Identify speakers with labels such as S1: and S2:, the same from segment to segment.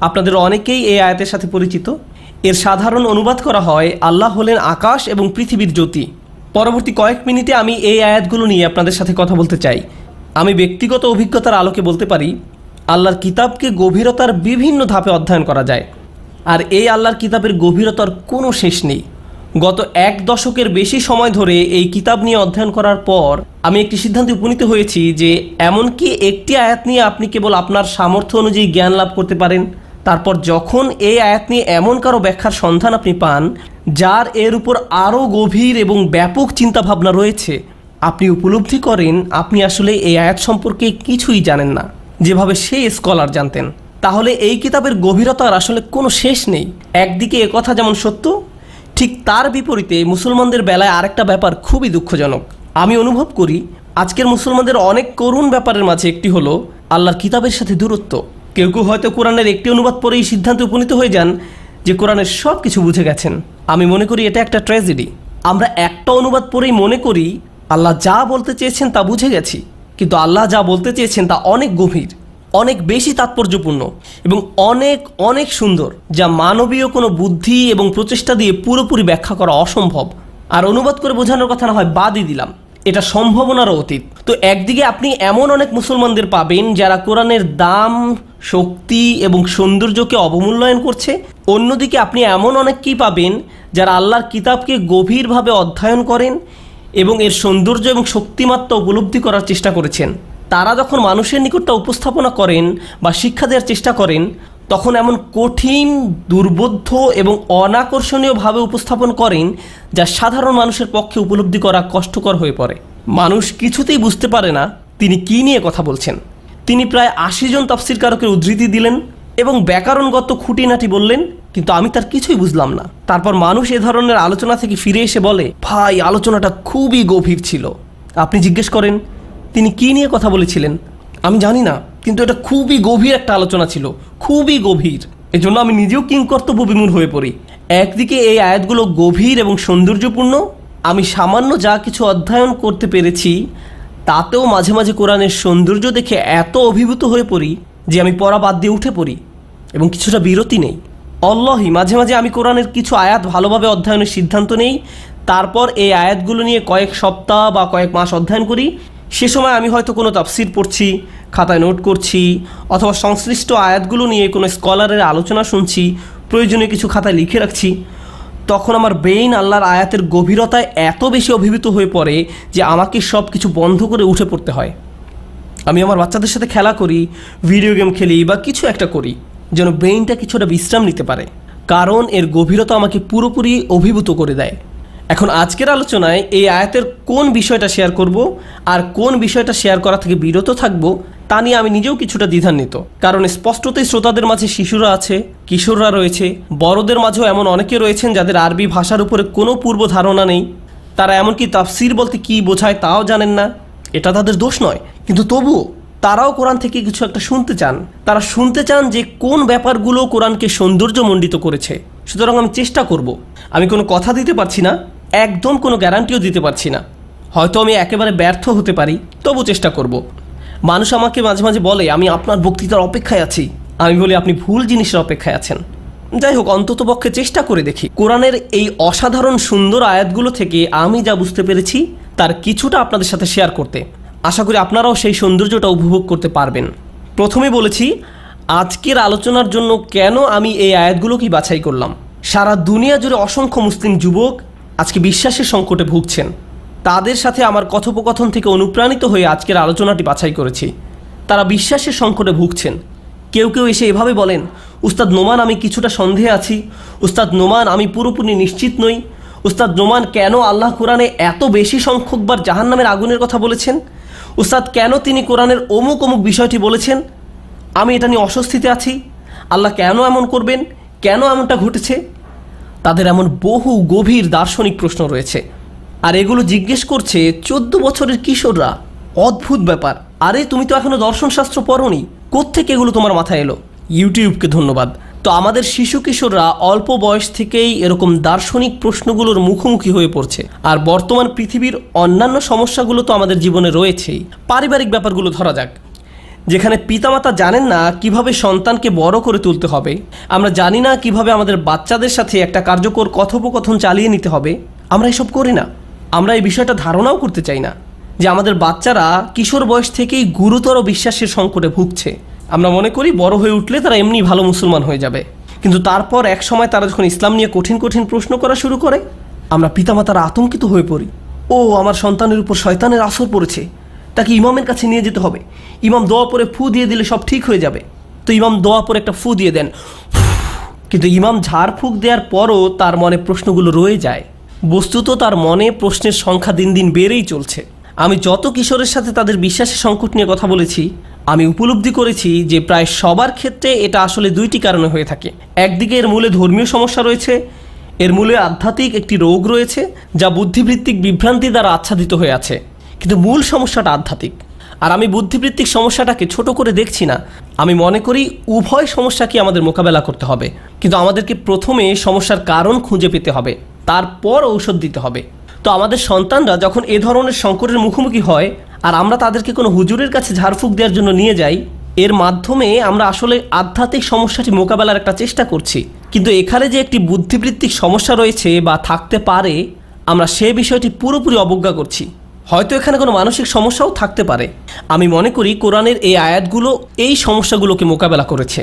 S1: আপনাদের অনেকেই এই আয়াতের সাথে পরিচিত। এর সাধারণ অনুবাদ করা হয়, আল্লাহ হলেন আকাশ এবং পৃথিবীর জ্যোতি। পরবর্তী কয়েক মিনিটে আমি এই আয়াতগুলো নিয়ে আপনাদের সাথে কথা বলতে চাই। আমি ব্যক্তিগত অভিজ্ঞতার আলোকে বলতে পারি, আল্লাহর কিতাবকে গভীরতার বিভিন্ন ধাপে অধ্যয়ন করা যায়, আর এই আল্লাহর কিতাবের গভীরতার কোনো শেষ নেই। গত 1 দশকের বেশি সময় ধরে এই কিতাব নিয়ে অধ্যয়ন করার পর আমি একটি সিদ্ধান্তে উপনীত হয়েছি যে এমনকি একটি আয়াত নিয়ে আপনি কেবল আপনার সামর্থ্য অনুযায়ী জ্ঞান লাভ করতে পারেন। তারপর যখন এই আয়াত নিয়ে এমন কারো ব্যাখ্যার সন্ধান আপনি পান যার এর উপর আরও গভীর এবং ব্যাপক চিন্তাভাবনা রয়েছে, আপনি উপলব্ধি করেন আপনি আসলে এই আয়াত সম্পর্কে কিছুই জানেন না, যেভাবে সেই স্কলার জানতেন। তাহলে এই কিতাবের গভীরতার আসলে কোনো শেষ নেই। একদিকে একথা যেমন সত্য, ঠিক তার বিপরীতে মুসলমানদের বেলায় আরেকটা ব্যাপার খুবই দুঃখজনক। আমি অনুভব করি আজকের মুসলমানদের অনেক করুণ ব্যাপারের মাঝে একটি হলো আল্লাহর কিতাবের সাথে দূরত্ব। কেউ কেউ হয়তো কোরআনের একটি অনুবাদ পরেই সিদ্ধান্তে উপনীত হয়ে যান যে কোরআনের সব কিছু বুঝে গেছেন। আমি মনে করি এটা একটা ট্র্যাজেডি। আমরা একটা অনুবাদ পরেই মনে করি আল্লাহ যা বলতে চেয়েছেন তা বুঝে গেছি, কিন্তু আল্লাহ যা বলতে চেয়েছেন তা অনেক গভীর, অনেক বেশি তাৎপর্যপূর্ণ এবং অনেক অনেক সুন্দর, যা মানবীয় কোনো বুদ্ধি এবং প্রচেষ্টা দিয়ে পুরোপুরি ব্যাখ্যা করা অসম্ভব। আর অনুবাদ করে বোঝানোর কথা না হয় বাদই দিলাম, এটা সম্ভাবনারও অতীত। তো একদিকে আপনি এমন অনেক মুসলমানদের পাবেন যারা কোরআনের দাম, শক্তি এবং সৌন্দর্যকে অবমূল্যায়ন করছে। অন্যদিকে আপনি এমন অনেককেই পাবেন যারা আল্লাহর কিতাবকে গভীরভাবে অধ্যয়ন করেন এবং এর সৌন্দর্য এবং শক্তিমাত্রা উপলব্ধি করার চেষ্টা করেছেন। তারা যখন মানুষের নিকটটা উপস্থাপনা করেন বা শিক্ষা দেওয়ার চেষ্টা করেন, তখন এমন কঠিন, দুর্বোধ্য এবং অনাকর্ষণীয়ভাবে উপস্থাপন করেন যা সাধারণ মানুষের পক্ষে উপলব্ধি করা কষ্টকর হয়ে পড়ে। মানুষ কিছুতেই বুঝতে পারে না তিনি কী নিয়ে কথা বলছেন। তিনি প্রায় 80 জন তাফসীরকারকের উদ্ধৃতি দিলেন এবং ব্যাকরণগত খুঁটিনাটি বললেন, কিন্তু আমি তার কিছুই বুঝলাম না। তারপর মানুষ এ ধরনের আলোচনা থেকে ফিরে এসে বলে, ভাই আলোচনাটা খুবই গভীর ছিল। আপনি জিজ্ঞেস করেন তিনি কী নিয়ে কথা বলেছিলেন, আমি জানি না, কিন্তু এটা খুবই গভীর একটা আলোচনা ছিল, খুবই গভীর। এজন্য আমি নিজেও কিংকর্তব্য বিমূঢ় হয়ে পড়ি। একদিকে এই আয়াতগুলো গভীর এবং সৌন্দর্যপূর্ণ, আমি সামান্য যা কিছু অধ্যয়ন করতে পেরেছি তাতেও মাঝে মাঝে কোরআনের সৌন্দর্য দেখে এত অভিভূত হয়ে পড়ি যে আমি পড়া বাদ দিয়ে উঠে পড়ি এবং কিছুটা বিরতি নেই। অল্লাহি মাঝে মাঝে আমি কোরআনের কিছু আয়াত ভালোভাবে অধ্যয়নের সিদ্ধান্ত নেই, তারপর এই আয়াতগুলো নিয়ে কয়েক সপ্তাহ বা কয়েক মাস অধ্যয়ন করি। সে সময় আমি হয়তো কোনো তাফসীর পড়ছি, খাতায় নোট করছি, অথবা সংশ্লিষ্ট আয়াতগুলো নিয়ে কোনো স্কলারের আলোচনা শুনছি, প্রয়োজনীয় কিছু খাতায় লিখে রাখছি। তখন আমার ব্রেইন আল্লাহর আয়াতের গভীরতায় এত বেশি অভিভূত হয়ে পড়ে যে আমাকে সব কিছু বন্ধ করে উঠে পড়তে হয়। আমি আমার বাচ্চাদের সাথে খেলা করি, ভিডিও গেম খেলি বা কিছু একটা করি যেন ব্রেইনটা কিছুটা বিশ্রাম নিতে পারে, কারণ এর গভীরতা আমাকে পুরোপুরি অভিভূত করে দেয়। এখন আজকের আলোচনায় এই আয়াতের কোন বিষয়টা শেয়ার করব আর কোন বিষয়টা শেয়ার করা থেকে বিরত থাকব তা নিয়ে আমি নিজেও কিছুটা দ্বিধান্বিত। কারণ স্পষ্টতই শ্রোতাদের মাঝে শিশুরা আছে, কিশোররা রয়েছে, বড়দের মাঝেও এমন অনেকে রয়েছেন যাদের আরবি ভাষার উপরে কোনো পূর্ব ধারণা নেই। তারা এমনকি তাফসীর বলতে কী বোঝায় তাও জানেন না। এটা তাদের দোষ নয়, কিন্তু তবুও তারাও কোরআন থেকে কিছু একটা শুনতে চান। তারা শুনতে চান যে কোন ব্যাপারগুলো কোরআনকে সৌন্দর্যমণ্ডিত করেছে। সুতরাং আমি চেষ্টা করব। আমি কোনো কথা দিতে পারছি না, একদম কোনো গ্যারান্টিও দিতে পারছি না। হয়তো আমি একেবারে ব্যর্থ হতে পারি, তবু চেষ্টা করব। মানুষ আমাকে মাঝে মাঝে বলে আমি আপনার বক্তৃতার অপেক্ষায় আছি। আমি বলি আপনি ভুল জিনিসের অপেক্ষায় আছেন। যাই হোক, অন্তত পক্ষে চেষ্টা করে দেখি কোরআনের এই অসাধারণ সুন্দর আয়াতগুলো থেকে আমি যা বুঝতে পেরেছি তার কিছুটা আপনাদের সাথে শেয়ার করতে। আশা করি আপনারাও সেই সৌন্দর্যটা উপভোগ করতে পারবেন। প্রথমে বলেছি আজকের আলোচনার জন্য কেন আমি এই আয়াতগুলোকেই বাছাই করলাম। সারা দুনিয়া জুড়ে অসংখ্য মুসলিম যুবক আজকে বিশ্বাসের সংকটে ভুগছেন। তাদের সাথে আমার কথোপকথন থেকে অনুপ্রাণিত হয়ে আজকের আলোচনাটি বাছাই করেছি। তারা বিশ্বাসের সংকটে ভুগছেন। কেউ কেউ এসে এভাবে বলেন, উস্তাদ নোমান আমি কিছুটা সন্দেহে আছি, উস্তাদ নোমান আমি পুরোপুরি নিশ্চিত নই, উস্তাদ নোমান কেন আল্লাহ কোরআনে এত বেশি সংখ্যকবার জাহান্নামের আগুনের কথা বলেছেন, উস্তাদ কেন তিনি কোরআনের অমুক অমুক বিষয়টি বলেছেন, আমি এটা নিয়ে অস্বস্তিতে আছি, আল্লাহ কেন এমন করবেন, কেন এমনটা ঘটেছে। তাদের এমন বহু গভীর দার্শনিক প্রশ্ন রয়েছে, আর এগুলো জিজ্ঞেস করছে 14 বছরের কিশোররা। অদ্ভুত ব্যাপার। আরে তুমি তো এখনো দর্শনশাস্ত্র পড়োনি, কোত্থেকে এগুলো তোমার মাথায় এলো? ইউটিউবকে ধন্যবাদ। তো আমাদের শিশু কিশোররা অল্প বয়স থেকেই এরকম দার্শনিক প্রশ্নগুলোর মুখোমুখি হয়ে পড়ছে। আর বর্তমান পৃথিবীর অন্যান্য সমস্যাগুলো তো আমাদের জীবনে রয়েছেই। পারিবারিক ব্যাপারগুলো ধরা যাক, যেখানে পিতামাতা জানেন না কিভাবে সন্তানকে বড় করে তুলতে হবে, আমরা জানি না কিভাবে আমাদের বাচ্চাদের সাথে একটা কার্যকর কথোপকথন চালিয়ে নিতে হবে, আমরা এসব করি না। আমরা এই বিষয়টা ধারণাও করতে চাই না যে আমাদের বাচ্চারা কিশোর বয়স থেকেই গুরুতর বিশ্বাসের সংকটে ভুগছে। আমরা মনে করি বড় হয়ে উঠলে তারা এমনি ভালো মুসলমান হয়ে যাবে, কিন্তু তারপর এক সময় তারা যখন ইসলাম নিয়ে কঠিন কঠিন প্রশ্ন করা শুরু করে, আমরা পিতামাতারা আতঙ্কিত হয়ে পড়ি। ও, আমার সন্তানের উপর শয়তানের আসর পড়েছে, তাকে ইমামের কাছে নিয়ে যেতে হবে, ইমাম দোয়া পরে ফু দিয়ে দিলে সব ঠিক হয়ে যাবে। তো ইমাম দোয়া পরে একটা ফু দিয়ে দেন, কিন্তু ইমাম ঝাড় ফুঁক দেওয়ার পরও তার মনে প্রশ্নগুলো রয়ে যায়। বস্তুত তার মনে প্রশ্নের সংখ্যা দিন দিন বেড়েই চলছে। আমি যত কিশোরের সাথে তাদের বিশ্বাসের সংকট নিয়ে কথা বলেছি, আমি উপলব্ধি করেছি যে প্রায় সবার ক্ষেত্রে এটা আসলে দুইটি কারণে হয়ে থাকে। একদিকে এর মূলে ধর্মীয় সমস্যা রয়েছে, এর মূলে আধ্যাত্মিক একটি রোগ রয়েছে যা বুদ্ধিবৃত্তিক বিভ্রান্তি দ্বারা আচ্ছাদিত হয়ে আছে, কিন্তু মূল সমস্যাটা আধ্যাত্মিক। আর আমি বুদ্ধিবৃত্তিক সমস্যাটাকে ছোট করে দেখছি না। আমি মনে করি উভয় সমস্যাকে আমাদের মোকাবেলা করতে হবে, কিন্তু আমাদেরকে প্রথমে সমস্যার কারণ খুঁজে পেতে হবে, তারপর ঔষধ দিতে হবে। তো আমাদের সন্তানরা যখন এ ধরনের সংকটের মুখোমুখি হয় আর আমরা তাদেরকে কোনো হুজুরের কাছে ঝাড়ফুঁক দেওয়ার জন্য নিয়ে যাই, এর মাধ্যমে আমরা আসলে আধ্যাত্মিক সমস্যাটি মোকাবেলার একটা চেষ্টা করছি। কিন্তু এখানে যে একটি বুদ্ধিবৃত্তিক সমস্যা রয়েছে বা থাকতে পারে, আমরা সে বিষয়টি পুরোপুরি অবজ্ঞা করছি। হয়তো এখানে কোনো মানসিক সমস্যাও থাকতে পারে। আমি মনে করি কোরআনের এই আয়াতগুলো এই সমস্যাগুলোকে মোকাবেলা করেছে।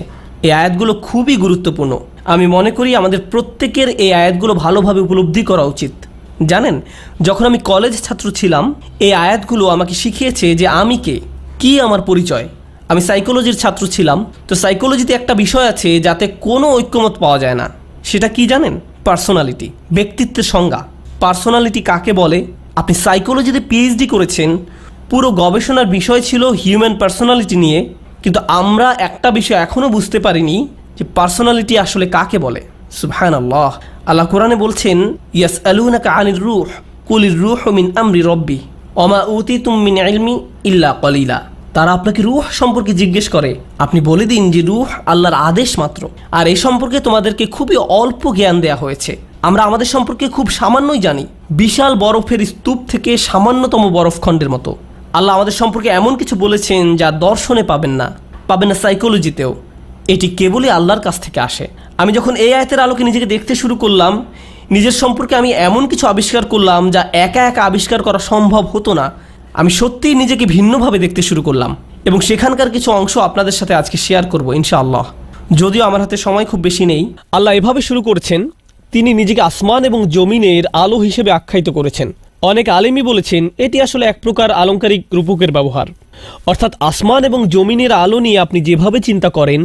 S1: এই আয়াতগুলো খুবই গুরুত্বপূর্ণ। আমি মনে করি আমাদের প্রত্যেকের এই আয়াতগুলো ভালোভাবে উপলব্ধি করা উচিত। জানেন, যখন আমি কলেজ ছাত্র ছিলাম, এই আয়াতগুলো আমাকে শিখিয়েছে যে আমি কে, কি আমার পরিচয়। আমি সাইকোলজির ছাত্র ছিলাম, তো সাইকোলজিতে একটা বিষয় আছে যাতে কোনো ঐক্যমত পাওয়া যায় না। সেটা কি জানেন? পার্সোনালিটি, ব্যক্তিত্বের সংজ্ঞা। পার্সোনালিটি কাকে বলে? আপনি সাইকোলজিতে পিএইচডি করেছেন, পুরো গবেষণার বিষয় ছিল হিউম্যান পার্সোনালিটি নিয়ে, কিন্তু আমরা একটা বিষয় এখনও বুঝতে পারিনি যে পার্সোনালিটি আসলে কাকে বলে। সুবহানাল্লাহ। আল্লাহ কোরআনে বলছেন, ইয়াসআলুনাকা আনির রূহ কুলির রূহু মিন আমরি রব্বি ওমা উতিতুম মিন ইলমি ইল্লা কলিলা। তারা আপনাকে রূহ সম্পর্কে জিজ্ঞেস করে, আপনি বলে দিন যে রূহ আল্লাহর আদেশ মাত্র, আর এই সম্পর্কে তোমাদেরকে খুবই অল্প জ্ঞান দেয়া হয়েছে। আমরা আমাদের সম্পর্কে খুব সামান্যই জানি, বিশাল বরফের স্তূপ থেকে সামান্যতম বরফখণ্ডের মতো। আল্লাহ আমাদের সম্পর্কে এমন কিছু বলেছেন যা দর্শনে পাবেন না সাইকোলজিতেও। এটি কেবলই আল্লাহর কাছ থেকে আসে। আমি যখন এই আয়াতের আলোকে নিজেকে দেখতে শুরু করলাম, নিজের সম্পর্কে আমি এমন কিছু আবিষ্কার করলাম যা একা একা আবিষ্কার করা সম্ভব হতো না। আমি সত্যিই নিজেকে ভিন্নভাবে দেখতে শুরু করলাম, এবং সেখানকার কিছু অংশ আপনাদের সাথে আজকে শেয়ার করব ইনশাআল্লাহ। যদিও আমার হাতে সময় খুব বেশি নেই। আল্লাহ এভাবে শুরু করেছেন, তিনি নিজেকে আসমান এবং জমিনের আলো হিসেবে আখ্যায়িত করেছেন। অনেক আলেমই বলেছেন এটি আসলে এক প্রকার আলংকারিক রূপকের ব্যবহার, অর্থাৎ আসমান এবং জমিনের আলো নিয়ে আপনি যেভাবে চিন্তা করেন,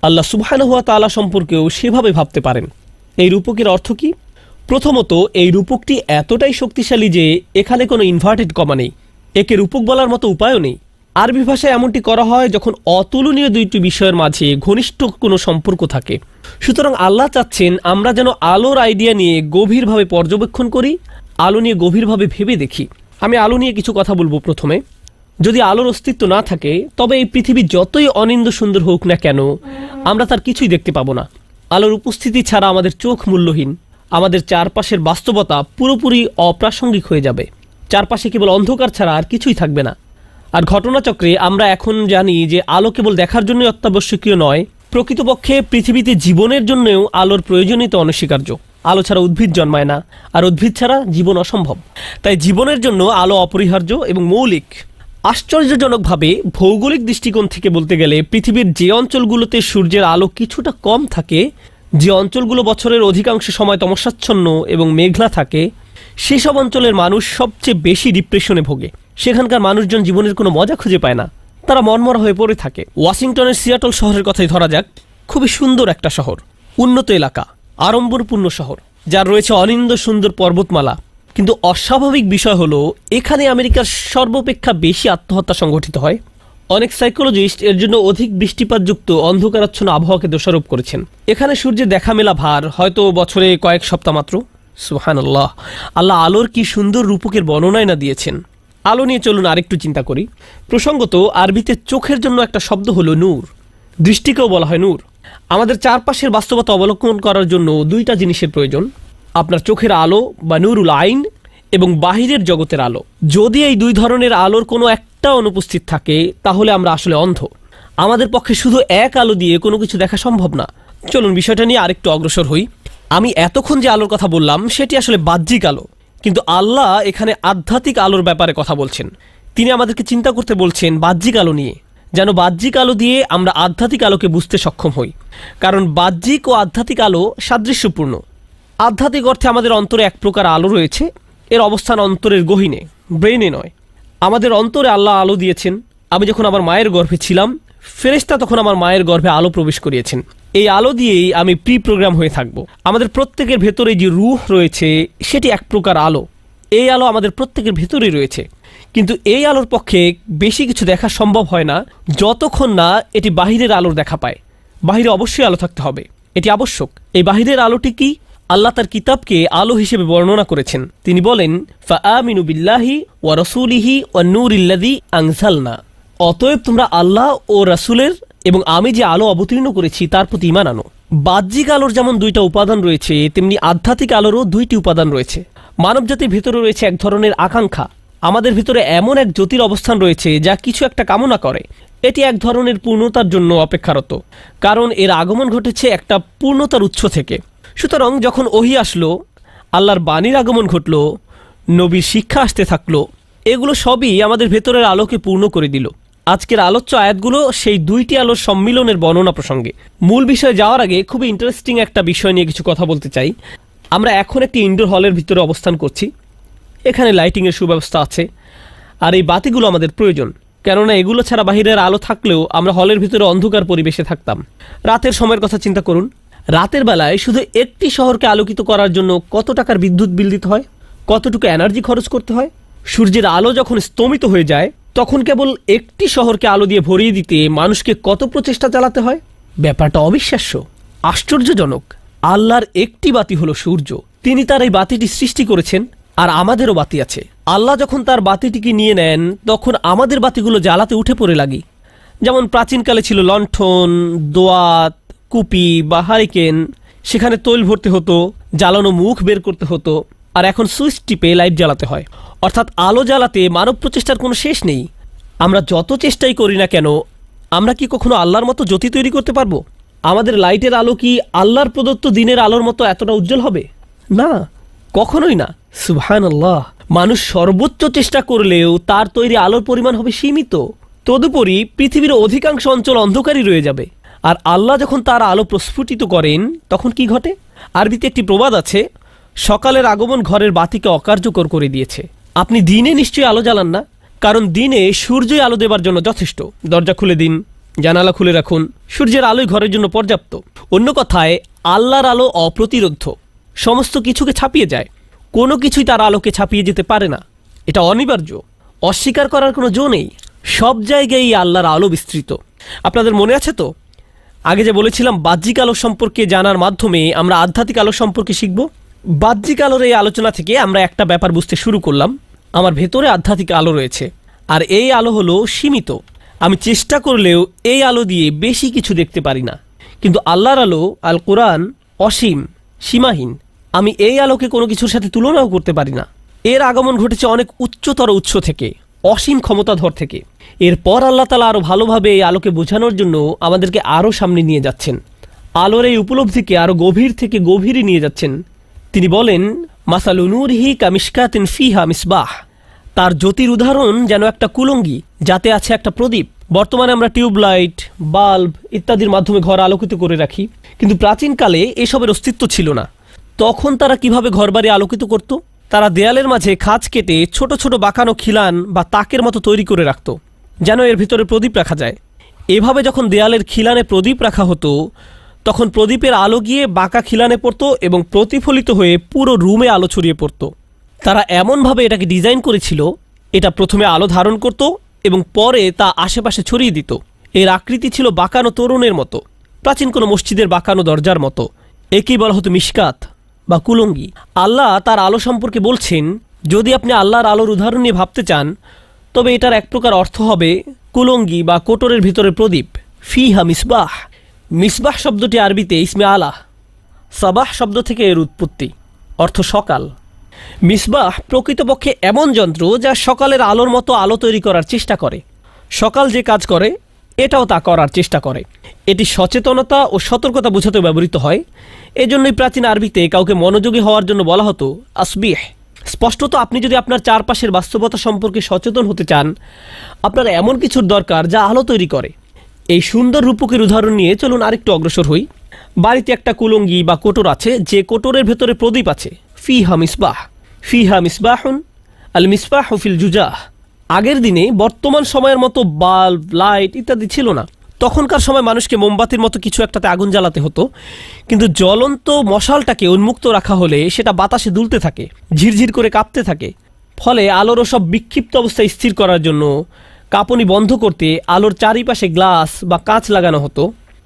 S1: আল্লাহ সুবহানাহু ওয়া তাআলা সম্পর্কেও সেভাবে ভাবতে পারেন। এই রূপকের অর্থ কি? প্রথমত, এই রূপকটি এতটাই শক্তিশালী যে এখানে কোনো ইনভার্টেড কমা নেই, একে রূপক বলার মতো উপায়ও নেই। আরবি ভাষায় এমনটি করা হয় যখন অতুলনীয় দুইটি বিষয়ের মাঝে ঘনিষ্ঠ কোনো সম্পর্ক থাকে। সুতরাং আল্লাহ চাচ্ছেন আমরা যেন আলোর আইডিয়া নিয়ে গভীরভাবে পর্যবেক্ষণ করি, আলো নিয়ে গভীরভাবে ভেবে দেখি। আমি আলো নিয়ে কিছু কথা বলবো। প্রথমে, যদি আলোর অস্তিত্ব না থাকে তবে এই পৃথিবী যতই অনিন্দ্য সুন্দর হোক না কেন, আমরা তার কিছুই দেখতে পাবো না। আলোর উপস্থিতি ছাড়া আমাদের চোখ মূল্যহীন, আমাদের চারপাশের বাস্তবতা পুরোপুরি অপ্রাসঙ্গিক হয়ে যাবে। চারপাশে কেবল অন্ধকার ছাড়া আর কিছুই থাকবে না। আর ঘটনাচক্রে আমরা এখন জানি যে আলো কেবল দেখার জন্যই অত্যাবশ্যকীয় নয়, প্রকৃতপক্ষে পৃথিবীতে জীবনের জন্যও আলোর প্রয়োজনীয়তা অনস্বীকার্য। আলো ছাড়া উদ্ভিদ জন্মায় না, আর উদ্ভিদ ছাড়া জীবন অসম্ভব। তাই জীবনের জন্য আলো অপরিহার্য এবং মৌলিক। আশ্চর্যজনকভাবে ভৌগোলিক দৃষ্টিকোণ থেকে বলতে গেলে পৃথিবীর যে অঞ্চলগুলোতে সূর্যের আলো কিছুটা কম থাকে, যে অঞ্চলগুলো বছরের অধিকাংশ সময় তমসাচ্ছন্ন এবং মেঘলা থাকে, সেসব অঞ্চলের মানুষ সবচেয়ে বেশি ডিপ্রেশনে ভোগে। সেখানকার মানুষজন জীবনের কোনো মজা খুঁজে পায় না, তারা মনমরা হয়ে পড়ে থাকে। ওয়াশিংটনের সিয়াটল শহরের কথাই ধরা যাক। খুবই সুন্দর একটা শহর, উন্নত এলাকা, আড়ম্বরপূর্ণ শহর, যার রয়েছে অনিন্দ্য সুন্দর পর্বতমালা। কিন্তু অস্বাভাবিক বিষয় হলো এখানে আমেরিকার সর্বাপেক্ষা বেশি আত্মহত্যা সংঘটিত হয়। অনেক সাইকোলজিস্ট এর জন্য অধিক বৃষ্টিপাতযুক্ত অন্ধকারাচ্ছন্ন আবহাওয়াকে দোষারোপ করেছেন। এখানে সূর্যের দেখা মেলা ভার হয়তো বছরে কয়েক সপ্তাহ মাত্র। সুবহানাল্লাহ। আল্লাহ আলোর কি সুন্দর রূপকের বর্ণনায় না দিয়েছেন। আলো নিয়ে চলুন আরেকটু চিন্তা করি। প্রসঙ্গত, আরবিতে চোখের জন্য একটা শব্দ হলো নূর, দৃষ্টিকেও বলা হয় নূর। আমাদের চারপাশের বাস্তবতা অবলোকন করার জন্য দুইটা জিনিসের প্রয়োজন, আপনার চোখের আলো বা নূরুল আইন এবং বাহিরের জগতের আলো। যদি এই দুই ধরনের আলোর কোনো একটা একটা অনুপস্থিত থাকে তাহলে আমরা আসলে অন্ধ। আমাদের পক্ষে শুধু এক আলো দিয়ে কোনো কিছু দেখা সম্ভব না। চলুন বিষয়টা নিয়ে আরেকটু অগ্রসর হই। আমি এতক্ষণ যে আলোর কথা বললাম সেটি আসলে বাহ্যিক আলো, কিন্তু আল্লাহ এখানে আধ্যাত্মিক আলোর ব্যাপারে কথা বলছেন। তিনি আমাদেরকে চিন্তা করতে বলছেন বাহ্যিক আলো নিয়ে, যেন বাহ্যিক আলো দিয়ে আমরা আধ্যাত্মিক আলোকে বুঝতে সক্ষম হই। কারণ বাহ্যিক ও আধ্যাত্মিক আলো সাদৃশ্যপূর্ণ। আধ্যাত্মিক অর্থে আমাদের অন্তরে এক প্রকার আলো রয়েছে, এর অবস্থান অন্তরের গহীনে, ব্রেনে নয়। আমাদের অন্তরে আল্লাহ আলো দিয়েছেন। আমি যখন আমার মায়ের গর্ভে ছিলাম, ফেরেশতা তখন আমার মায়ের গর্ভে আলো প্রবেশ করিয়েছেন। এই আলো দিয়েই আমি প্রি প্রোগ্রাম হয়ে থাকব। আমাদের প্রত্যেকের ভেতরে যে রূহ রয়েছে সেটি এক প্রকার আলো। এই আলো আমাদের প্রত্যেকের ভেতরেই রয়েছে, কিন্তু এই আলোর পক্ষে বেশি কিছু দেখা সম্ভব হয় না যতক্ষণ না এটি বাহিরের আলোর দেখা পায়। বাহিরে অবশ্যই আলো থাকতে হবে, এটি আবশ্যক। এই বাহিরের আলোটি কি? আল্লাহ তার কিতাবকে আলো হিসেবে বর্ণনা করেছেন। তিনি বলেন, ফাআমিনু বিল্লাহি ওয়া রাসূলিহি ওয়ান নূরিল্লাযী আনজালনা। অতএব তোমরা আল্লাহ ও রাসূলের এবং আমি যে আলো অবতীর্ণ করেছি তার প্রতি ঈমান আনো। বাহ্যিক আলোর যেমন দুইটা উপাদান রয়েছে, তেমনি আধ্যাত্মিক আলোরও দুইটি উপাদান রয়েছে। মানবজাতির ভেতরে রয়েছে এক ধরনের আকাঙ্ক্ষা। আমাদের ভিতরে এমন এক জ্যোতির অবস্থান রয়েছে যা কিছু একটা কামনা করে। এটি এক ধরনের পূর্ণতার জন্য অপেক্ষারত, কারণ এর আগমন ঘটেছে একটা পূর্ণতার উৎস থেকে। সুতরাং যখন ওহী আসলো, আল্লাহর বাণীর আগমন ঘটল, নবীর শিক্ষা আসতে থাকলো, এগুলো সবই আমাদের ভেতরের আলোকে পূর্ণ করে দিল। আজকের আলোচ্য আয়াতগুলো সেই দুইটি আলোর সম্মিলনের বর্ণনা প্রসঙ্গে। মূল বিষয়ে যাওয়ার আগে খুবই ইন্টারেস্টিং একটা বিষয় নিয়ে কিছু কথা বলতে চাই। আমরা এখন একটি ইনডোর হলের ভিতরে অবস্থান করছি। এখানে লাইটিংয়ের সুব্যবস্থা আছে, আর এই বাতিগুলো আমাদের প্রয়োজন, কেননা এগুলো ছাড়া বাহিরের আলো থাকলেও আমরা হলের ভিতরে অন্ধকার পরিবেশে থাকতাম। রাতের সময়ের কথা চিন্তা করুন। রাতের বেলায় শুধু একটি শহরকে আলোকিত করার জন্য কত টাকার বিদ্যুৎ বিল দিতে হয়, কতটুকু এনার্জি খরচ করতে হয়। সূর্যের আলো যখন স্তমিত হয়ে যায়, তখন কেবল একটি শহরকে আলো দিয়ে ভরিয়ে দিতে মানুষকে কত প্রচেষ্টা চালাতে হয়। ব্যাপারটা অবিশ্বাস্য, আশ্চর্যজনক। আল্লাহর একটি বাতি হলো সূর্য। তিনি তার এই বাতিটি সৃষ্টি করেছেন, আর আমাদেরও বাতি আছে। আল্লাহ যখন তার বাতিটিকে নিয়ে নেন, তখন আমাদের বাতিগুলো জ্বালাতে উঠে পড়ে লাগি। যেমন প্রাচীনকালে ছিল লণ্ঠন, দোয়াত, কুপি বা হারিকেন। সেখানে তৈল ভরতে হতো, জ্বালানো মুখ বের করতে হতো, আর এখন সুইচ টিপে লাইট জ্বালাতে হয়। অর্থাৎ আলো জ্বালাতে মানব প্রচেষ্টার কোনো শেষ নেই। আমরা যত চেষ্টাই করি না কেন, আমরা কি কখনো আল্লাহর মতো জ্যোতি তৈরি করতে পারবো? আমাদের লাইটের আলো কি আল্লাহর প্রদত্ত দিনের আলোর মতো এতটা উজ্জ্বল হবে? না, কখনোই না। সুবহানাল্লাহ। মানুষ সর্বোচ্চ চেষ্টা করলেও তার তৈরি আলোর পরিমাণ হবে সীমিত। তদুপরি পৃথিবীর অধিকাংশ অঞ্চল অন্ধকারই রয়ে যাবে। আর আল্লাহ যখন তার আলো প্রস্ফুটিত করেন, তখন কি ঘটে? আরবিতে একটি প্রবাদ আছে, সকালের আগমন ঘরের বাতিকে অকার্যকর করে দিয়েছে। আপনি দিনে নিশ্চয়ই আলো জ্বালান না, কারণ দিনে সূর্যই আলো দেবার জন্য যথেষ্ট। দরজা খুলে দিন, জানালা খুলে রাখুন, সূর্যের আলোই ঘরের জন্য পর্যাপ্ত। অন্য কথায়, আল্লাহর আলো অপ্রতিরোধ্য, সমস্ত কিছুকে ছাপিয়ে যায়। কোনো কিছুই তার আলোকে ছাপিয়ে যেতে পারে না। এটা অনিবার্য, অস্বীকার করার কোনো জো নেই। সব জায়গায় আল্লাহর আলো বিস্তৃত। আপনাদের মনে আছে তো, আগে যে বলেছিলাম বাহ্যিক আলো সম্পর্কে জানার মাধ্যমে আমরা আধ্যাত্মিক আলো সম্পর্কে শিখব। বাহ্যিক আলোর এই আলোচনা থেকে আমরা একটা ব্যাপার বুঝতে শুরু করলাম, আমার ভেতরে আধ্যাত্মিক আলো রয়েছে, আর এই আলো হলো সীমিত। আমি চেষ্টা করলেও এই আলো দিয়ে বেশি কিছু দেখতে পারি না। কিন্তু আল্লাহর আলো, আল কোরআন, অসীম, সীমাহীন। আমি এই আলোকে কোনো কিছুর সাথে তুলনাও করতে পারি না। এর আগমন ঘটেছে অনেক উচ্চতর উৎস থেকে, অসীম ক্ষমতাধর থেকে। এরপর আল্লাহ তাআলা আরও ভালোভাবে এই আলোকে বোঝানোর জন্য আমাদেরকে আরও সামনে নিয়ে যাচ্ছেন। আলোর এই উপলব্ধিকে আরও গভীর থেকে গভীরে নিয়ে যাচ্ছেন। তিনি বলেন, মাসালু নূরিহি কামিশকাতিন ফিহা মিসবাহ। তার জ্যোতির উদাহরণ যেন একটা কুলঙ্গি, যাতে আছে একটা প্রদীপ। বর্তমানে আমরা টিউবলাইট, বাল্ব ইত্যাদির মাধ্যমে ঘর আলোকিত করে রাখি, কিন্তু প্রাচীনকালে এসবের অস্তিত্ব ছিল না। তখন তারা কিভাবে ঘরবাড়ি আলোকিত করত? তারা দেয়ালের মাঝে খাঁজ কেটে ছোট ছোট বাঁকানো খিলান বা তাকের মতো তৈরি করে রাখত, যেন এর ভিতরে প্রদীপ রাখা যায়। এভাবে যখন দেয়ালের খিলানে প্রদীপ রাখা হতো, তখন প্রদীপের আলো গিয়ে বাঁকা খিলানে পড়তো এবং প্রতিফলিত হয়ে পুরো রুমে আলো ছড়িয়ে পড়তো। তারা এমনভাবে এটাকে ডিজাইন করেছিল, এটা প্রথমে আলো ধারণ করত এবং পরে তা আশেপাশে ছড়িয়ে দিত। এর আকৃতি ছিল বাঁকানো তোরণের মতো, প্রাচীন কোনো মসজিদের বাঁকানো দরজার মতো। একেই বলা হতো মিশকাত বা কুলঙ্গি। আল্লাহ তার আলো সম্পর্কে বলছেন, যদি আপনি আল্লাহর আলোর উদাহরণ নিয়ে ভাবতে চান, তবে এটার এক প্রকার অর্থ হবে কুলঙ্গি বা কোটরের ভিতরে প্রদীপ। ফিহা মিসবাহ। মিসবাহ শব্দটি আরবিতে ইসমে আলাহ, সাবাহ শব্দ থেকে এর উৎপত্তি, অর্থ সকাল। মিসবাহ প্রকৃতপক্ষে এমন যন্ত্র যা সকালের আলোর মতো আলো তৈরি করার চেষ্টা করে। সকাল যে কাজ করে এটাও তা করার চেষ্টা করে। এটি সচেতনতা ও সতর্কতা বোঝাতে ব্যবহৃত হয়। এজন্যই প্রাচীন আরবিতে কাউকে মনোযোগী হওয়ার জন্য বলা হতো আসবিহ। স্পষ্টত আপনি যদি আপনার চারপাশের বাস্তবতা সম্পর্কে সচেতন হতে চান, আপনার এমন কিছুর দরকার যা আলো তৈরি করে। এই সুন্দর রূপকের উদাহরণ নিয়ে চলুন আরেকটু অগ্রসর হই। বাড়িতে একটা কুলঙ্গি বা কোটর আছে, যে কোটরের ভেতরে প্রদীপ আছে। ফিহা মিসবাহ, ফিহা মিসবাহুন, আল মিসবাহু ফিল জুজাহ। আগের দিনে বর্তমান সময়ের মতো বাল্ব, লাইট ইত্যাদি ছিল না। তখনকার সময় মানুষকে মোমবাতির মতো কিছু একটাতে আগুন জ্বালাতে হতো, কিন্তু জ্বলন্ত মশালটাকে উন্মুক্ত রাখা হলে সেটা বাতাসে দুলতে থাকে, ঝিরঝির করে কাঁপতে থাকে। ফলে আলোরও সব বিক্ষিপ্ত অবস্থায় স্থির করার জন্য কাঁপুনি বন্ধ করতে আলোর চারিপাশে গ্লাস বা কাঁচ লাগানো হতো।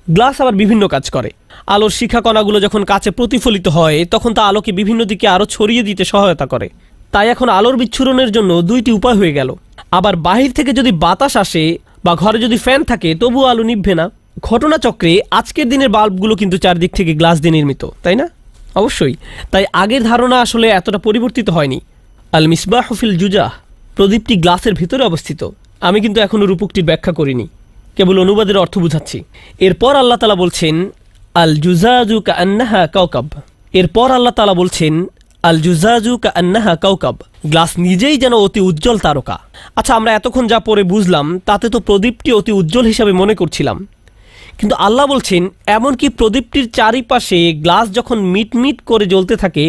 S1: গ্লাস আবার বিভিন্ন কাজ করে। আলোর শিখা কণাগুলো যখন কাচে প্রতিফলিত হয় তখন তা আলোকে বিভিন্ন দিকে আরও ছড়িয়ে দিতে সহায়তা করে। তাই এখন আলোর বিচ্ছুরণের জন্য দুইটি উপায় হয়ে গেল। আবার বাহির থেকে যদি বাতাস আসে বা ঘরে যদি ফ্যান থাকে তবুও আলো নিভবে না। ঘটনাচক্রে আজকের দিনের বাল্বগুলো কিন্তু চারদিক থেকে গ্লাস দিয়ে নির্মিত, তাই না? অবশ্যই। তাই আগের ধারণা আসলে এতটা পরিবর্তিত হয়নি। আল মিসবাহু ফিল জুজাহ, প্রদীপটি গ্লাসের ভিতরে অবস্থিত। আমি কিন্তু এখনও রূপকটির ব্যাখ্যা করিনি, কেবল অনুবাদের অর্থ বুঝাচ্ছি। এরপর আল্লাহ তাআলা বলছেন আল জুজাজু কাআন্নাহা কাওকাব। এরপর আল্লাহ তাআলা বলছেন আল জুজাজু কাআন্নাহা কাওকাব, গ্লাস নিজেই যেন অতি উজ্জ্বল তারকা। আচ্ছা, আমরা এতক্ষণ যা পড়ে বুঝলাম তাতে তো প্রদীপটি অতি উজ্জ্বল হিসাবে মনে করছিলাম, কিন্তু আল্লাহ বলছেন এমনকি প্রদীপটির চারিপাশে গ্লাস যখন মিটমিট করে জ্বলতে থাকে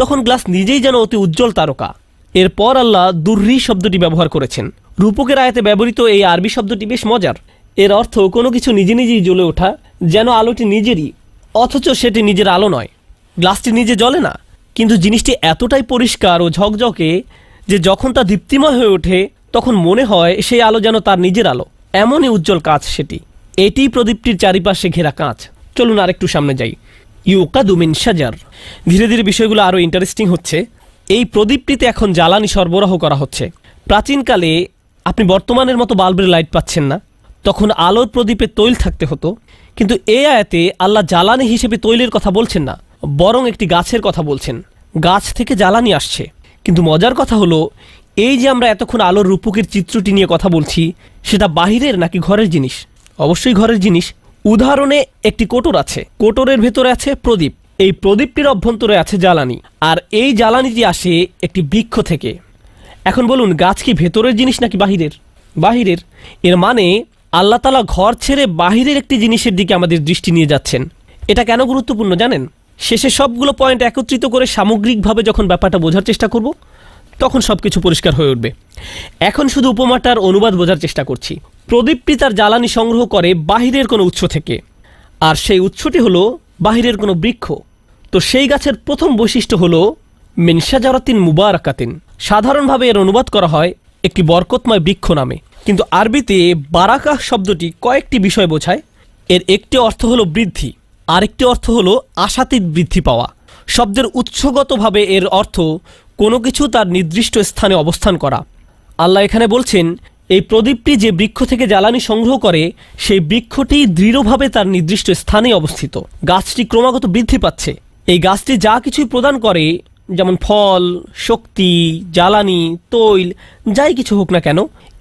S1: তখন গ্লাস নিজেই যেন অতি উজ্জ্বল তারকা। এরপর আল্লাহ দুর্রি শব্দটি ব্যবহার করেছেন। রূপকের আয়াতে ব্যবহৃত এই আরবি শব্দটি বেশ মজার। এর অর্থ কোনো কিছু নিজে নিজেই জ্বলে ওঠা, যেন আলোটি নিজেরই, অথচ সেটি নিজের আলো নয়। গ্লাসটি নিজে জ্বলে না, কিন্তু জিনিসটি এতটাই পরিষ্কার ও ঝকঝকে যে যখন তা দীপ্তিময় হয়ে ওঠে তখন মনে হয় সেই আলো যেন তার নিজের আলো। এমনই উজ্জ্বল কাঁচ সেটি। এটি প্রদীপটির চারিপাশে ঘেরা কাঁচ। চলুন আরেকটু সামনে যাই। ইউকাদু মিন শাজার। ধীরে ধীরে বিষয়গুলো আরও ইন্টারেস্টিং হচ্ছে। এই প্রদীপটিতে এখন জ্বালানি সরবরাহ করা হচ্ছে। প্রাচীনকালে আপনি বর্তমানের মতো বাল্বের লাইট পাচ্ছেন না, তখন আলোর প্রদীপে তৈল থাকতে হতো। কিন্তু এই আয়াতে আল্লাহ জ্বালানি হিসেবে তৈলের কথা বলছেন না, বরং একটি গাছের কথা বলছেন। গাছ থেকে জ্বালানি আসছে। কিন্তু মজার কথা হলো, এই যে আমরা এতক্ষণ আলোর রূপকের চিত্রটি নিয়ে কথা বলছি, সেটা বাহিরের নাকি ঘরের জিনিস? অবশ্যই ঘরের জিনিস। উদাহরণে একটি কোটর আছে, কোটরের ভেতরে আছে প্রদীপ। এই প্রদীপটির অভ্যন্তরে আছে জ্বালানি, আর এই জ্বালানিটি আসে একটি বৃক্ষ থেকে। এখন বলুন, গাছ কি ভেতরের জিনিস নাকি বাহিরের? বাহিরের। এর মানে আল্লাহ তাআলা ঘর ছেড়ে বাহিরের একটি জিনিসের দিকে আমাদের দৃষ্টি নিয়ে যাচ্ছেন। এটা কেন গুরুত্বপূর্ণ জানেন? শেষে সবগুলো পয়েন্ট একত্রিত করে সামগ্রিকভাবে যখন ব্যাপারটা বোঝার চেষ্টা করব তখন সব কিছু পরিষ্কার হয়ে উঠবে। এখন শুধু উপমাটার অনুবাদ বোঝার চেষ্টা করছি। প্রদীপটি তার জ্বালানি সংগ্রহ করে বাহিরের কোনো উৎস থেকে, আর সেই উৎসটি হলো বাহিরের কোনো বৃক্ষ। তো সেই গাছের প্রথম বৈশিষ্ট্য হলো মিন শাজারাতিন মুবারাকাতিন। সাধারণভাবে এর অনুবাদ করা হয় একটি বরকতময় বৃক্ষ নামে, কিন্তু আরবিতে বারাকাহ শব্দটি কয়েকটি বিষয় বোঝায়। এর একটি অর্থ হলো বৃদ্ধি, আরেকটি অর্থ হলো আশাতীত বৃদ্ধি পাওয়া। শব্দের উৎসগতভাবে এর অর্থ কোনো কিছু তার নির্দিষ্ট স্থানে অবস্থান করা। আল্লাহ এখানে বলছেন এই প্রদীপটি যে বৃক্ষ থেকে জ্বালানি সংগ্রহ করে সেই বৃক্ষটি দৃঢ়ভাবে তার নির্দিষ্ট স্থানে অবস্থিত। গাছটি ক্রমাগত বৃদ্ধি পাচ্ছে। এই গাছটি যা কিছুই প্রদান করে, যেমন ফল, শক্তি, জ্বালানি, তৈল, যাই কিছু হোক না কেন,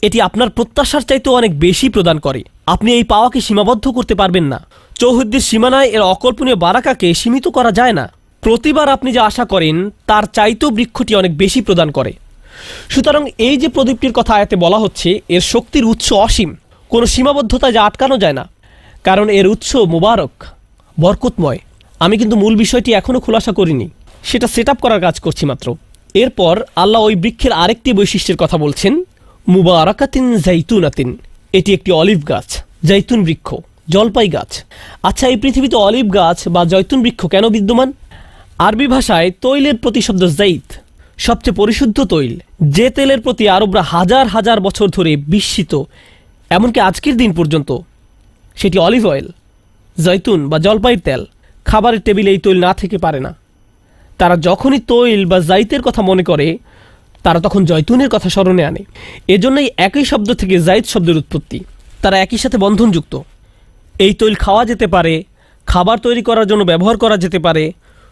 S1: এটি আপনার প্রত্যাশার চাইতেও অনেক বেশি প্রদান করে। আপনি এই পাওয়াকে সীমাবদ্ধ করতে পারবেন না। চৌহদ্দির সীমানায় এর অকল্পনীয় বারাকাকে সীমিত করা যায় না। প্রতিবার আপনি যা আশা করেন তার চাইতেও বৃক্ষটি অনেক বেশি প্রদান করে। সুতরাং এই যে প্রদীপটির কথা আয়াতে বলা হচ্ছে, এর শক্তির উৎস অসীম, কোনো সীমাবদ্ধতায় যা আটকানো যায় না, কারণ এর উৎস মুবারক, বরকতময়। আমি কিন্তু মূল বিষয়টি এখনও খোলাসা করিনি, সেটা সেট আপ করার কাজ করছি মাত্র। এরপর আল্লাহ ওই বৃক্ষের আরেকটি বৈশিষ্ট্যের কথা বলছেন, মুবারাকাতিন জাইতুনাতিন। এটি একটি অলিভ গাছ, জৈতুন বৃক্ষ, জলপাই গাছ। আচ্ছা, এই পৃথিবীতে অলিভ গাছ বা জৈতুন বৃক্ষ কেন বিদ্যমান? আরবি ভাষায় তৈলের প্রতিশব্দ জাইত, সবচেয়ে পরিশুদ্ধ তৈল, যে তেলের প্রতি আরবরা হাজার হাজার বছর ধরে বিস্মিত, এমনকি আজকের দিন পর্যন্ত, সেটি অলিভ অয়েল, জৈতুন বা জলপাইয়ের তেল। খাবারের টেবিলে এই তৈল না থেকে পারে না। তারা যখনই তৈল বা জাইতের কথা মনে করে তারা তখন জৈতুনের কথা স্মরণে আনে। এজন্যই একই শব্দ থেকে জাইত শব্দের উৎপত্তি। তারা একই সাথে বন্ধনযুক্ত। এই তৈল খাওয়া যেতে পারে, খাবার তৈরি করার জন্য ব্যবহার করা যেতে পারে,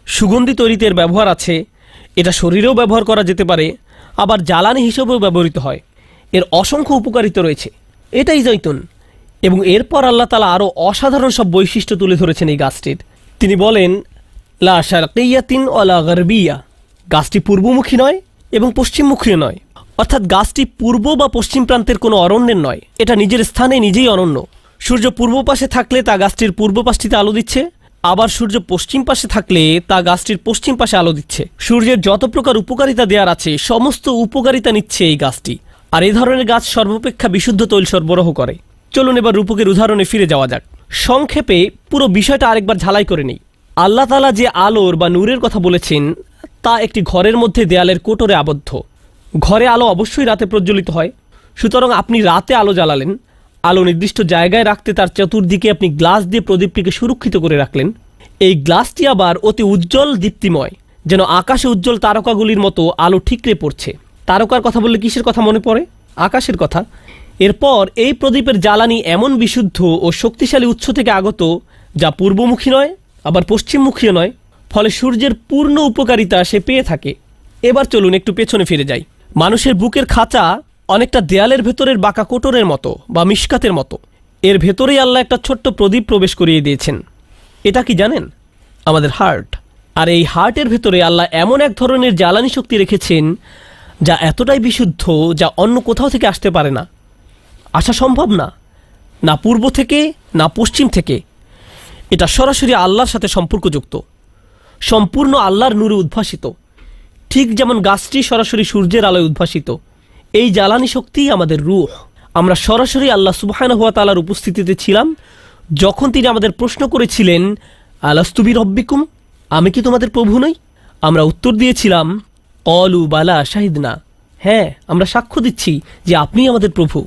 S1: সুগন্ধি তৈরিতে এর ব্যবহার আছে, এটা শরীরেও ব্যবহার করা যেতে পারে, আবার জ্বালানি হিসেবেও ব্যবহৃত হয়। এর অসংখ্য উপকারিতা রয়েছে। এটাই জৈতুন। এবং এরপর আল্লাহ তাআলা আরও অসাধারণ সব বৈশিষ্ট্য তুলে ধরেছেন এই গাছটির। তিনি বলেন, লা শারকিয়াতিন ওয়ালা গারবিয়া, গাছটি পূর্বমুখী নয় এবং পশ্চিমমুখীও নয়। অর্থাৎ গাছটি পূর্ব বা পশ্চিম প্রান্তের কোনো অরণ্যের নয়, এটা নিজের স্থানে নিজেই অনন্য। সূর্য পূর্ব পাশে থাকলে তা গাছটির পূর্ব পাশটিতে আলো দিচ্ছে, আবার সূর্য পশ্চিম পাশে থাকলে তা গাছটির পশ্চিম পাশে আলো দিচ্ছে। সূর্যের যত প্রকার উপকারিতা দেওয়ার আছে সমস্ত উপকারিতা নিচ্ছে এই গাছটি। আর এই ধরনের গাছ সর্বাপেক্ষা বিশুদ্ধ তৈল সরবরাহ করে। চলুন এবার রূপকের উদাহরণে ফিরে যাওয়া যাক। সংক্ষেপে পুরো বিষয়টা আরেকবার ঝালাই করে নিই। আল্লাহ তাআলা যে আলোর বা নূরের কথা বলেছেন তা একটি ঘরের মধ্যে দেয়ালের কোটরে আবদ্ধ। ঘরে আলো অবশ্যই রাতে প্রজ্বলিত হয়, সুতরাং আপনি রাতে আলো জ্বালালেন, আলো নির্দিষ্ট জায়গায় রাখতে তার চতুর্দিকে আপনি গ্লাস দিয়ে প্রদীপটিকে সুরক্ষিত করে রাখলেন। এই গ্লাসটি আবার অতি উজ্জ্বল দীপ্তিময়, যেন আকাশে উজ্জ্বল তারকাগুলির মতো আলো ঠিকরে পড়ছে। তারকার কথা বললে কিসের কথা মনে পড়ে? আকাশের কথা। এরপর এই প্রদীপের জ্বালানি এমন বিশুদ্ধ ও শক্তিশালী উৎস থেকে আগত যা পূর্বমুখী নয় আবার পশ্চিমমুখীও নয়, ফলে সূর্যের পূর্ণ উপকারিতা সে পেয়ে থাকে। এবার চলুন একটু পেছনে ফিরে যাই। মানুষের বুকের খাঁচা অনেকটা দেয়ালের ভেতরের বাঁকা কোটরের মতো বা মিশকাতের মতো। এর ভেতরেই আল্লাহ একটা ছোট্ট প্রদীপ প্রবেশ করিয়ে দিয়েছেন। এটা কি জানেন? আমাদের হার্ট। আর এই হার্টের ভেতরে আল্লাহ এমন এক ধরনের জ্বালানি শক্তি রেখেছেন যা এতটাই বিশুদ্ধ যা অন্য কোথাও থেকে আসতে পারে না, আসা সম্ভব না, না পূর্ব থেকে না পশ্চিম থেকে। এটা সরাসরি আল্লাহর সাথে সম্পর্কযুক্ত, সম্পূর্ণ আল্লাহর নূরে উদ্ভাসিত। ঠিক যেমন গাছটি সরাসরি সূর্যের আলোয় উদ্ভাসিত, এই জ্বালানি শক্তিই আমাদের রূহ। আমরা সরাসরি আল্লাহ সুবহানাহু ওয়া তাআলার উপস্থিতিতে ছিলাম যখন তিনি আমাদের প্রশ্ন করেছিলেন, আলাস্তু বিরব্বিকুম, আমি কি তোমাদের প্রভু নই? আমরা উত্তর দিয়েছিলাম, ক্বালু বালা শাহিদনা, হ্যাঁ আমরা সাক্ষ্য দিচ্ছি যে আপনিই আমাদের প্রভু।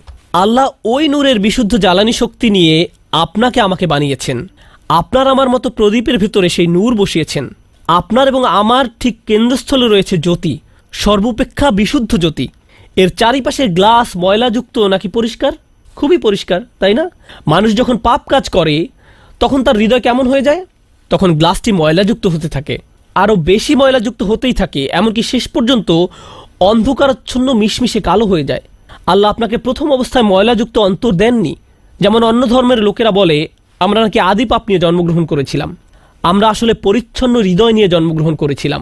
S1: আল্লাহ ওই নূরের বিশুদ্ধ জ্বালানি শক্তি নিয়ে আপনাকে আমাকে বানিয়েছেন। আপনার আমার মতো প্রদীপের ভিতরে সেই নূর বসিয়েছেন। আপনার এবং আমার ঠিক কেন্দ্রস্থলে রয়েছে জ্যোতি, সর্বাপেক্ষা বিশুদ্ধ জ্যোতি। এর চারিপাশের গ্লাস ময়লাযুক্ত নাকি পরিষ্কার? খুবই পরিষ্কার, তাই না? মানুষ যখন পাপ কাজ করে তখন তার হৃদয় কেমন হয়ে যায়? তখন গ্লাসটি ময়লাযুক্ত হতে থাকে, আরও বেশি ময়লাযুক্ত হতেই থাকে, এমনকি শেষ পর্যন্ত অন্ধকারাচ্ছন্ন মিশমিশে কালো হয়ে যায়। আল্লাহ আপনাকে প্রথম অবস্থায় ময়লাযুক্ত অন্তর দেননি। যেমন অন্য ধর্মের লোকেরা বলে আমরা নাকি আদি পাপ নিয়ে জন্মগ্রহণ করেছিলাম। আমরা আসলে পরিচ্ছন্ন হৃদয় নিয়ে জন্মগ্রহণ করেছিলাম।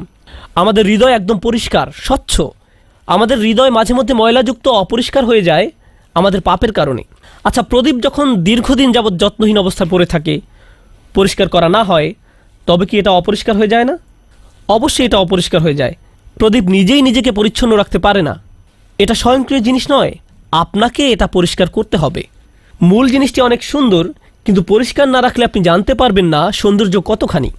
S1: আমাদের হৃদয় একদম পরিষ্কার, স্বচ্ছ। আমাদের হৃদয় মাঝে মধ্যে ময়লাযুক্ত অপরিষ্কার হয়ে যায় আমাদের পাপের কারণে। আচ্ছা, প্রদীপ যখন দীর্ঘদিন যাবৎ যত্নহীন অবস্থায় পড়ে থাকে, পরিষ্কার করা না হয়, তবে কি এটা অপরিষ্কার হয়ে যায় না? অবশ্যই এটা অপরিষ্কার হয়ে যায়। প্রদীপ নিজেই নিজেকে পরিচ্ছন্ন রাখতে পারে না, এটা স্বয়ংক্রিয় জিনিস নয়, আপনাকে এটা পরিষ্কার করতে হবে। মূল জিনিসটি অনেক সুন্দর, কিন্তু পরিষ্কার না রাখলে আপনি জানতে পারবেন না সৌন্দর্য কতখানি,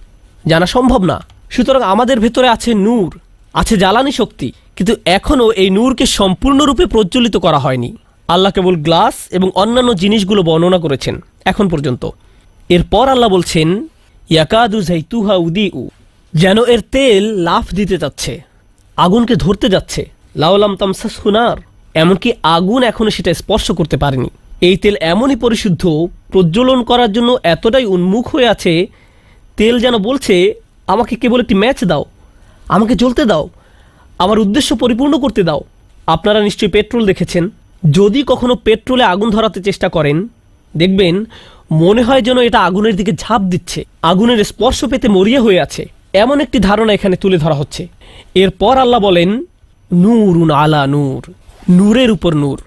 S1: জানা সম্ভব না। সুতরাং আমাদের ভেতরে আছে নূর, আছে জ্বালানি শক্তি, কিন্তু এখনও এই নূরকে সম্পূর্ণরূপে প্রজ্বলিত করা হয়নি। আল্লাহ কেবল গ্লাস এবং অন্যান্য জিনিসগুলো বর্ণনা করেছেন এখন পর্যন্ত। এরপর আল্লাহ বলছেন, ইয়াকাদু যাইতুহা উদিউ, যেন এর তেল লাফ দিতে যাচ্ছে, আগুনকে ধরতে যাচ্ছে। লাউলাম তামসাসহু নার, এমনকি আগুন এখনো সেটা স্পর্শ করতে পারেনি। এই তেল এমনই পরিশুদ্ধ, প্রজ্বলন করার জন্য এতটাই উন্মুখ হয়ে আছে, তেল যেন বলছে আমাকে কেবল একটি ম্যাচ দাও, আমাকে জ্বলতে দাও, আমার উদ্দেশ্য পরিপূর্ণ করতে দাও। আপনারা নিশ্চয়ই পেট্রোল দেখেছেন। যদি কখনো পেট্রোলে আগুন ধরাতে চেষ্টা করেন, দেখবেন মনে হয় যেন এটা আগুনের দিকে ঝাঁপ দিচ্ছে, আগুনের স্পর্শ পেতে মরিয়া হয়ে আছে। এমন একটি ধারণা এখানে তুলে ধরা হচ্ছে। এরপর আল্লাহ বলেন, নূরুন আলা নূর, নূরের উপর নূর।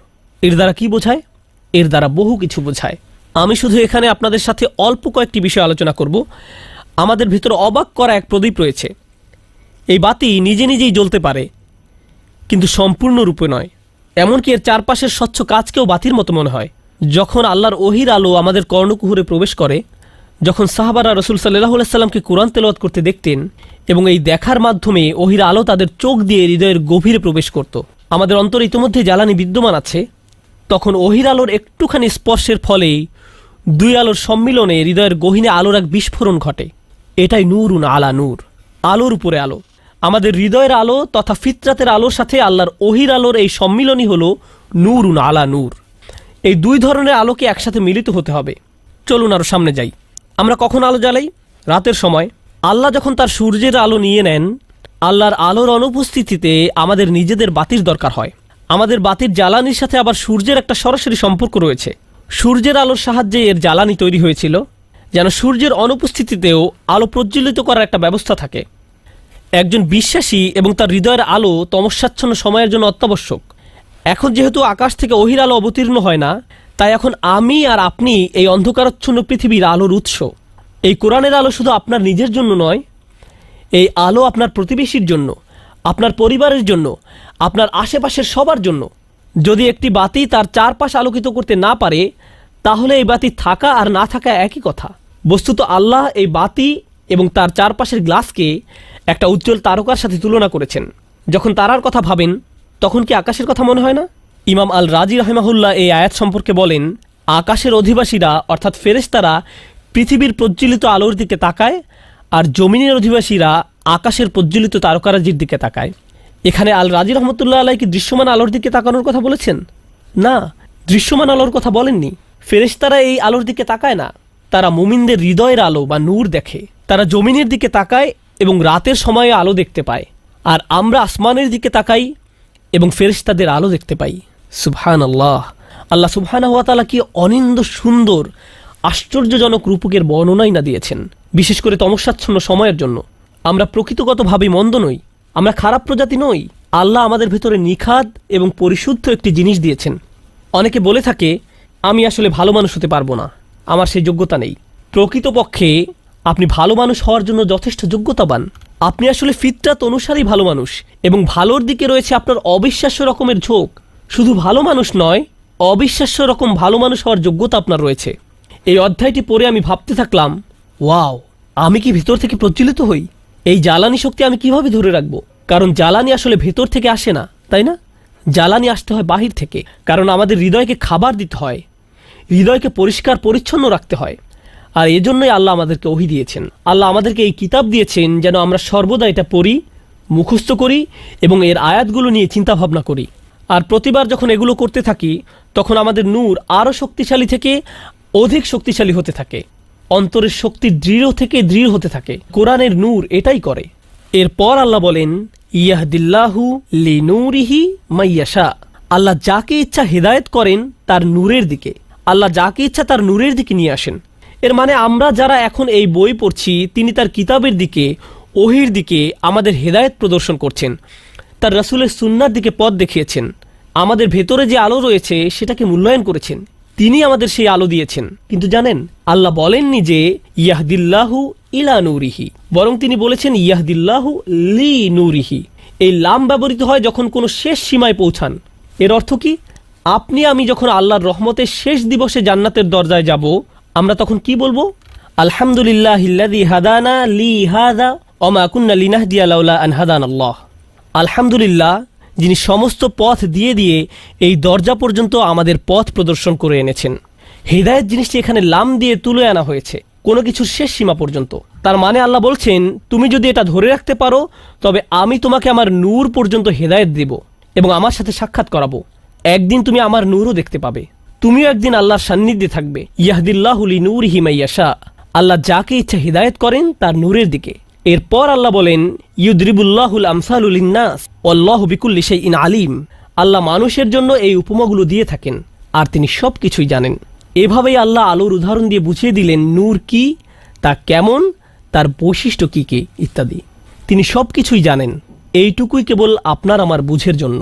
S1: এর দ্বারা কি বোঝায়? এর দ্বারা বহু কিছু বোঝায়। আমি শুধু এখানে আপনাদের সাথে অল্প কয়েকটি বিষয় আলোচনা করব। আমাদের ভিতরে অবাক করা এক প্রদীপ রয়েছে। এই বাতি নিজে নিজেই জ্বলতে পারে, কিন্তু সম্পূর্ণরূপে নয়। এমনকি এর চারপাশের স্বচ্ছ কাজকেও বাতির মতো মনে হয়। যখন আল্লাহর ওহির আলো আমাদের কর্ণকুহরে প্রবেশ করে, যখন সাহাবারা রাসূল সাল্লাল্লাহু আলাইহি সাল্লামকে কোরআন তেলাওয়াত করতে দেখতেন এবং এই দেখার মাধ্যমে ওহির আলো তাদের চোখ দিয়ে হৃদয়ের গভীরে প্রবেশ করত, আমাদের অন্তরে ইতিমধ্যে জ্বালানি বিদ্যমান আছে, তখন ওহির আলোর একটুখানি স্পর্শের ফলেই দুই আলোর সম্মিলনে হৃদয়ের গহীনে আলোর এক বিস্ফোরণ ঘটে। এটাই নূরুন আলা নূর, আলোর উপরে আলো। আমাদের হৃদয়ের আলো তথা ফিতরাতের আলোর সাথে আল্লাহর ওহির আলোর এই সম্মিলনই হলো নূরুন আলা নূর। এই দুই ধরনের আলোকে একসাথে মিলিত হতে হবে। চলুন আরও সামনে যাই। আমরা কখন আলো জ্বালাই? রাতের সময়। আল্লাহ যখন তার সূর্যের আলো নিয়ে নেন, আল্লাহর আলোর অনুপস্থিতিতে আমাদের নিজেদের বাতির দরকার হয়। আমাদের বাতির জ্বালানির সাথে আবার সূর্যের একটা সরাসরি সম্পর্ক রয়েছে। সূর্যের আলোর সাহায্যে এর জ্বালানি তৈরি হয়েছিল, যেন সূর্যের অনুপস্থিতিতেও আলো প্রজ্বলিত করার একটা ব্যবস্থা থাকে। একজন বিশ্বাসী এবং তার হৃদয়ের আলো তমস্যাচ্ছন্ন সময়ের জন্য অত্যাবশ্যক। এখন যেহেতু আকাশ থেকে ওহির আলো অবতীর্ণ হয় না, তাই এখন আমি আর আপনি এই অন্ধকারাচ্ছন্ন পৃথিবীর আলোর উৎস। এই কোরআনের আলো শুধু আপনার নিজের জন্য নয়, এই আলো আপনার প্রতিবেশীর জন্য, আপনার পরিবারের জন্য, আপনার আশেপাশের সবার জন্য। যদি একটি বাতি তার চারপাশ আলোকিত করতে না পারে, তাহলে এই বাতি থাকা আর না থাকা একই কথা। বস্তুত আল্লাহ এই বাতি এবং তার চারপাশের গ্লাসকে একটা উজ্জ্বল তারকার সাথে তুলনা করেছেন। যখন তারার কথা ভাবেন, তখন কি আকাশের কথা মনে হয় না? ইমাম আল রাজি রাহিমাহুল্লাহ এই আয়াত সম্পর্কে বলেন, আকাশের অধিবাসীরা অর্থাৎ ফেরেশতারা পৃথিবীর প্রজ্বলিত আলোর দিকে তাকায়, আর জমিনের অধিবাসীরা আকাশের প্রজ্বলিত তারকারাজির দিকে তাকায়। এখানে আল রাজি রহমতুল্লাহ আলাই কি দৃশ্যমান আলোর দিকে তাকানোর কথা বলেছেন? না, দৃশ্যমান আলোর কথা বলেননি। ফেরেশতারা এই আলোর দিকে তাকায় না, তারা মুমিনদের হৃদয়ের আলো বা নূর দেখে। তারা জমিনের দিকে তাকায় এবং রাতের সময়ে আলো দেখতে পায়, আর আমরা আসমানের দিকে তাকাই এবং ফেরেশতাদের আলো দেখতে পাই। সুবহানাল্লাহ! আল্লাহ সুবহানাহু ওয়া তাআলা কি অনিন্দ্য সুন্দর আশ্চর্যজনক রূপকের বর্ণনাই না দিয়েছেন, বিশেষ করে তমস্যাচ্ছন্ন সময়ের জন্য। আমরা প্রকৃতগতভাবে মন্দ নই, আমরা খারাপ প্রজাতি নই। আল্লাহ আমাদের ভেতরে নিখাদ এবং পরিশুদ্ধ একটি জিনিস দিয়েছেন। অনেকে বলে থাকে, আমি আসলে ভালো মানুষ হতে পারবো না, আমার সেই যোগ্যতা নেই। প্রকৃতপক্ষে আপনি ভালো মানুষ হওয়ার জন্য যথেষ্ট যোগ্যতাবান। আপনি আসলে ফিতরাত অনুসারেই ভালো মানুষ, এবং ভালোর দিকে রয়েছে আপনার অবিশ্বাস্য রকমের ঝোঁক। শুধু ভালো মানুষ নয়, অবিশ্বাস্য রকম ভালো মানুষ হওয়ার যোগ্যতা আপনার রয়েছে। এই অধ্যায়টি পড়ে আমি ভাবতে থাকলাম, ওয়াও, আমি কি ভিতর থেকে প্রজ্বলিত হই? এই জ্বালানি শক্তি আমি কিভাবে ধরে রাখবো? কারণ জ্বালানি আসলে ভেতর থেকে আসে না, তাই না? জ্বালানি আসতে হয় বাহির থেকে। কারণ আমাদের হৃদয়কে খাবার দিতে হয়, হৃদয়কে পরিষ্কার পরিচ্ছন্ন রাখতে হয়। আর এজন্যই আল্লাহ আমাদেরকে ওহী দিয়েছেন। আল্লাহ আমাদেরকে এই কিতাব দিয়েছেন যেন আমরা সর্বদা এটা পড়ি, মুখস্থ করি এবং এর আয়াতগুলো নিয়ে চিন্তা ভাবনা করি। আর প্রতিবার যখন এগুলো করতে থাকি, তখন আমাদের নূর আরও শক্তিশালী থেকে অধিক শক্তিশালী হতে থাকে। অন্তরের শক্তি দৃঢ় থেকে দৃঢ় হতে থাকে। কোরআনের নূর এটাই করে। এরপর আল্লাহ বলেন, ইয়াহদিল্লাহু লিনূরিহি মাইয়াশা। আল্লাহ যাকে ইচ্ছা হেদায়েত করেন তার নূরের দিকে। আল্লাহ যাকে ইচ্ছা তার নূরের দিকে নিয়ে আসেন। এর মানে আমরা যারা এখন এই বই পড়ছি, তিনি তার কিতাবের দিকে, ওহির দিকে আমাদের হেদায়েত প্রদর্শন করছেন। তার রাসূলের সুন্নাহর দিকে পথ দেখিয়েছেন। আমাদের ভেতরে যে আলো রয়েছে সেটাকে মূল্যায়ন করেছেন। তিনি আমাদের সেই আলো দিয়েছেন। কিন্তু জানেন, আল্লাহ বলেননি যে ইয়াহদিল্লাহু ইলা নূরিহি, বরং তিনি বলেছেন ইয়াহদিল্লাহু লি নূরিহি। এই লাম ব্যবহৃত হয় যখন কোনো শেষ সীমায় পৌঁছান। এর অর্থ কি? আপনি আমি যখন আল্লাহর রহমতের শেষ দিবসে জান্নাতের দরজায় যাব, আমরা তখন কি বলবো? আলহামদুলিল্লাহিল্লাযী হাদানা লি হাযা ওয়া মা কুন্না লিনাহদিয়া লাউলা আন হাদানাল্লাহ। আলহামদুলিল্লাহ, যিনি সমস্ত পথ দিয়ে দিয়ে এই দরজা পর্যন্ত আমাদের পথ প্রদর্শন করে এনেছেন। হেদায়েত জিনিসটি এখানে লাম দিয়ে তুলে আনা হয়েছে, কোনো কিছুর শেষ সীমা পর্যন্ত। তার মানে আল্লাহ বলছেন, তুমি যদি এটা ধরে রাখতে পারো, তবে আমি তোমাকে আমার নূর পর্যন্ত হেদায়েত দেব এবং আমার সাথে সাক্ষাৎ করাবো। একদিন তুমি আমার নূরও দেখতে পাবে, তুমিও একদিন আল্লাহর সান্নিধ্যে থাকবে। ইয়াহদিল্লাহু লিনূরিহি মাইয়াশা। আল্লাহ যাকে ইচ্ছা হিদায়াত করেন তার নূরের দিকে। এরপর আল্লাহ বলেন, ইউদরিবুল্লাহুল আমসালু লিন্নাস ওয়াল্লাহু বিকুল্লি শাইইন আলিম। আল্লাহ মানুষের জন্য এই উপমাগুলো দিয়ে থাকেন, আর তিনি সব কিছুই জানেন। এভাবেই আল্লাহ আলোর উদাহরণ দিয়ে বুঝিয়ে দিলেন নূর কি, তা কেমন, তার বৈশিষ্ট্য কি কি ইত্যাদি। তিনি সব কিছুই জানেন। এইটুকুই কেবল আপনার আমার বুঝের জন্য।